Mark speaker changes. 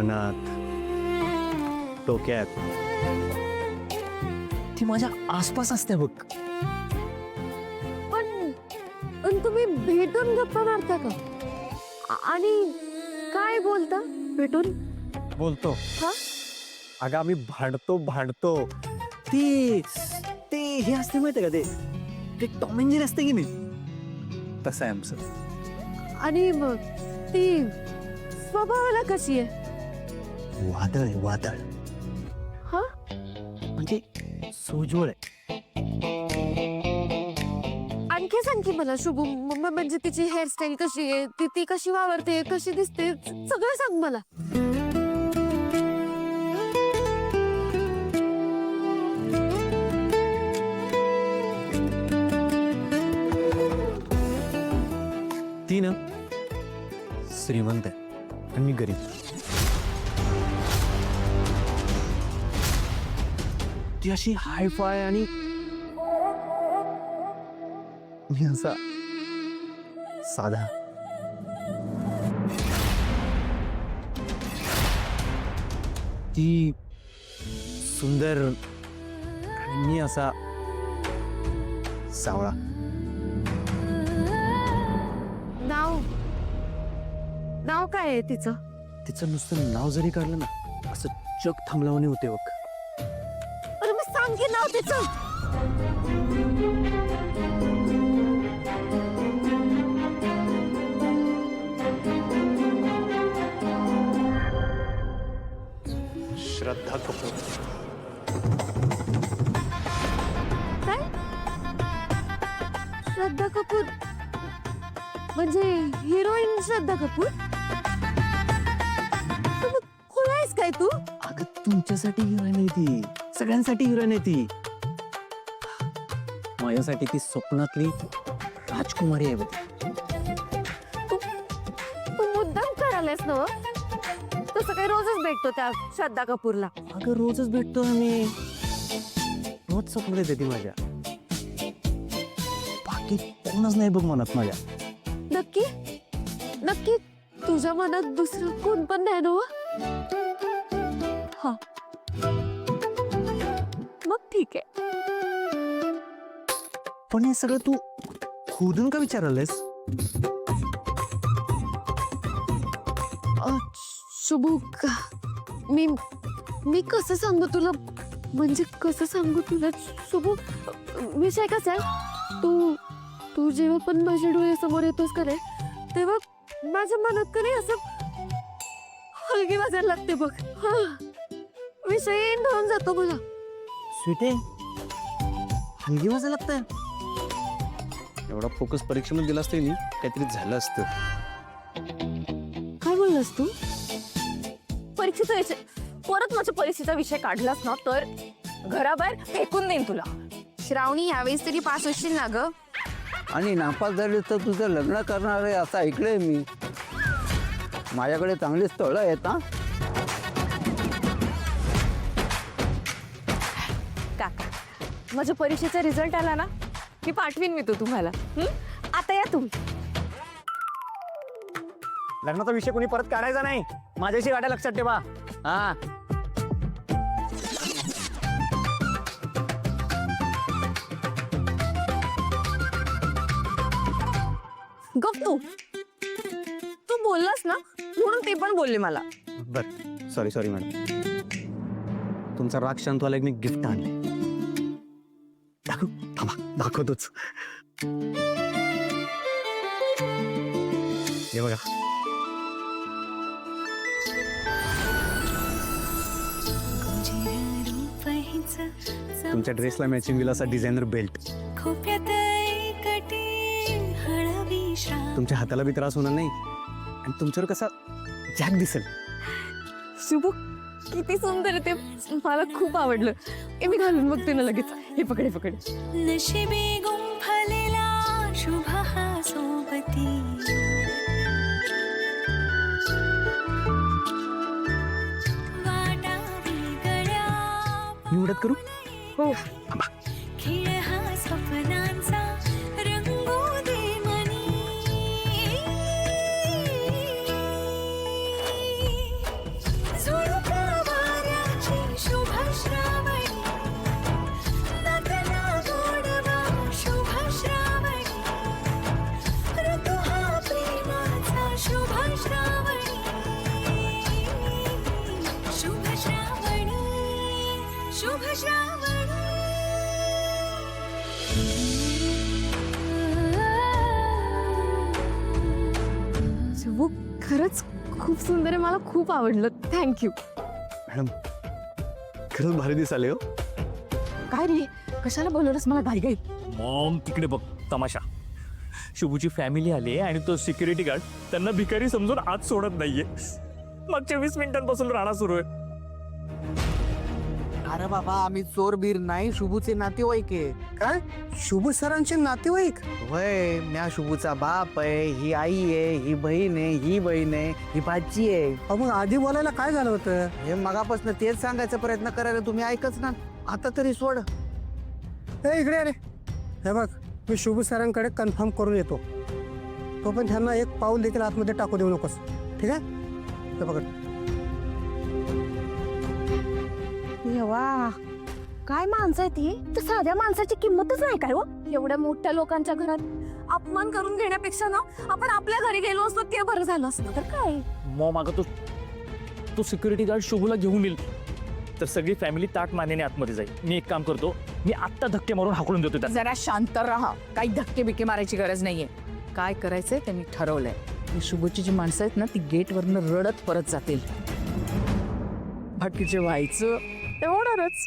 Speaker 1: मनात, डोक्यात, ती माझ्या आसपास असते बघ.
Speaker 2: पण तुम्ही भेटून गप्पा मारता का? आणि काय बोलता भेटून?
Speaker 1: बोलतो.
Speaker 2: हा?
Speaker 1: अगं आम्ही भांडतो. ती ते हे असते माहितीये का, ते टॉम अँड जेरी असते की नाही, तसं आहे आमचं.
Speaker 2: आणि मग ती स्वभावाला कशी आहे?
Speaker 1: वादळ आहे वादळ.
Speaker 2: हा?
Speaker 1: म्हणजे सोज्वळ आहे.
Speaker 2: आणखी सांग की मला शुभू, म्हणजे तिची हेअरस्टाईल कशी आहे, ती कशी वावरते, कशी दिसते, सगळं सांग मला.
Speaker 1: ती ना श्रीमंत आहे आणि मी गरीब. ती अशी हायफाय आणि मी असा साधा. ती सुंदर आणि मी असा सावळा.
Speaker 2: नाव काय आहे तिचं?
Speaker 1: तिचं नुसतं नाव जरी काढलं ना, असं जग थांबल्यावानी होते बघ.
Speaker 2: अरे मग सांग की नाव तिचं.
Speaker 1: श्रद्धा कपूर.
Speaker 2: काय? श्रद्धा कपूर म्हणजे हिरोईन श्रद्धा कपूर? कोण आहेस काय तू?
Speaker 1: अगं तुमच्यासाठी हिरोईन आहे ती, सगळ्यांसाठी हिरोईन आहे ती. माझ्यासाठी ती स्वप्नातली राजकुमारी आहे बघ.
Speaker 2: तू मुद्दाम करायलास ना? तसं काही रोजच भेटतो त्या श्रद्धा कपूरला?
Speaker 1: अगं रोजच भेटतो आम्ही, रोज स्वप्न देते ती माझ्या. बाकी कोणच नाही बघ मनात माझ्या.
Speaker 2: नक्की नक्की तुझ्या मनात दुसरं कोण पण नाही ना? हा, मग ठीक आहे.
Speaker 1: पण हे सगळं तू खोदून का विचारलंस?
Speaker 2: शुभू, मी कसं सांगू तुला, म्हणजे कसं सांगू तुला शुभू? विषय कसा आहे, तू जेव्हा पण माझ्या डोळ्यासमोर येतोस का रे, तेव्हा माझ्या मनात का नाही असं हलगी वाजायला लागते बघ. हा, विषय एंड होऊन जातो मला.
Speaker 1: स्वीटे, हलगी वाजायला लागतंय. एवढा फोकस परीक्षेमध्ये दिला असतं नाही, काहीतरी झालं असतं.
Speaker 2: काय बोललास तू?
Speaker 3: परीक्षेचा विषय परत माझ्या परीक्षेचा विषय काढलास ना तर घराबाहेर फेकून देईन तुला.
Speaker 2: श्रावणी, यावेळेस तरी पास होशील ना ग?
Speaker 4: आणि नापास झाली तर तुझं लग्न करणार आहे असं ऐकलंय मी. माझ्याकडे चांगली स्थळं आहेत ना.
Speaker 3: काका, माझ्या परीक्षेचा रिझल्ट आला ना की पाठवीन मी तो तुम्हाला. आता या तुम्ही.
Speaker 1: लग्नाचा विषय कोणी परत काढायचा नाही, माझ्याशी गाड्या लक्षात ठेवा. हा,
Speaker 3: गप तू बोललास ना म्हणून ते पण बोलले मला.
Speaker 1: बर सॉरी मॅडम. तुमचा राग शांत व्हायला एक मी गिफ्ट आणले. दाखवतोच. हे बघा. तुमच्या ड्रेसला मॅचिंग होईल असा डिझायनर बेल्ट. तुमच्या हाताला बी त्रास होणार नाही आणि तुमच्यावर कसा जॅक दिसेल.
Speaker 3: शुभू, किती सुंदर आहे ते, मला खूप आवडलं. मी घालून बघते ना लगेच. हे पकड, हे पकड.
Speaker 5: नशिबी गुंफलेला शुभ हा सोबती.
Speaker 1: मी उडत करू?
Speaker 3: हो.
Speaker 5: खेळ हा स्वप्नांचा रंगू दे मनी.
Speaker 2: शुभू खरंच खूप सुंदर आहे, मला खूप आवडलं. थँक्यू.
Speaker 1: मॅडम खरंच भारी दिसाले हो.
Speaker 3: काय रे कशाला बोलवलंस मला घाई घाई?
Speaker 1: मॉम तिकडे बघ तमाशा. शुभूची फॅमिली आली आहे आणि तो सिक्युरिटी गार्ड त्यांना भिकारी समजून आत सोडत नाहीये. मागच्या 20 मिनिटांपासून राडा सुरू आहे.
Speaker 6: अरे बाबा आम्ही चोर बीर नाही, शुभूचे नातेवाईक आहे.
Speaker 7: काय शुभ सरांचे नातेवाईक?
Speaker 6: वय म्या शुभूचा बाप आहे, ही आई आहे, ही बहीण आहे, ही बहीण आहे, ही भाची आहे.
Speaker 7: अहो, मग आधी बोलायला काय झालं होतं?
Speaker 6: हे मगापासून तेच सांगायचा प्रयत्न करायला तुम्ही ऐकच ना. आता तरी सोड.
Speaker 7: ए इकडे अरे, हे बघ मी शुभ सरांकडे कन्फर्म करून येतो. तो पण त्यांना एक पाऊल देखील आतमध्ये टाकू देऊ नकोस, ठीक आहे? हे बघ
Speaker 3: वा काय माणसं आहे ती, तर साध्या माणसाची किंमतच नाही काय हो.
Speaker 2: एवढ्या मोठ्या लोकांच्या घरात अपमान करून घेण्यापेक्षा ना आपण आपल्या घरी गेलो असतो ते बरं झालं असतं. तर काय
Speaker 1: मॉम अगं तो सिक्युरिटी गार्ड शुभूला घेऊन येईल तर सगळी फॅमिली ताट मानेने आतमध्ये जाईल. मी एक काम करतो, मी आत्ता धक्के मारून हाकलून देतो त्याला.
Speaker 3: जरा शांत राहा, काही धक्के बिक्के मारायची गरज नाहीये. काय करायचंय त्यांनी ठरवलंय. ही शुभची जी माणसं आहेत ना ती गेटवरनं रडत परत जातील. बाकीचे व्हायचं तेवढंच.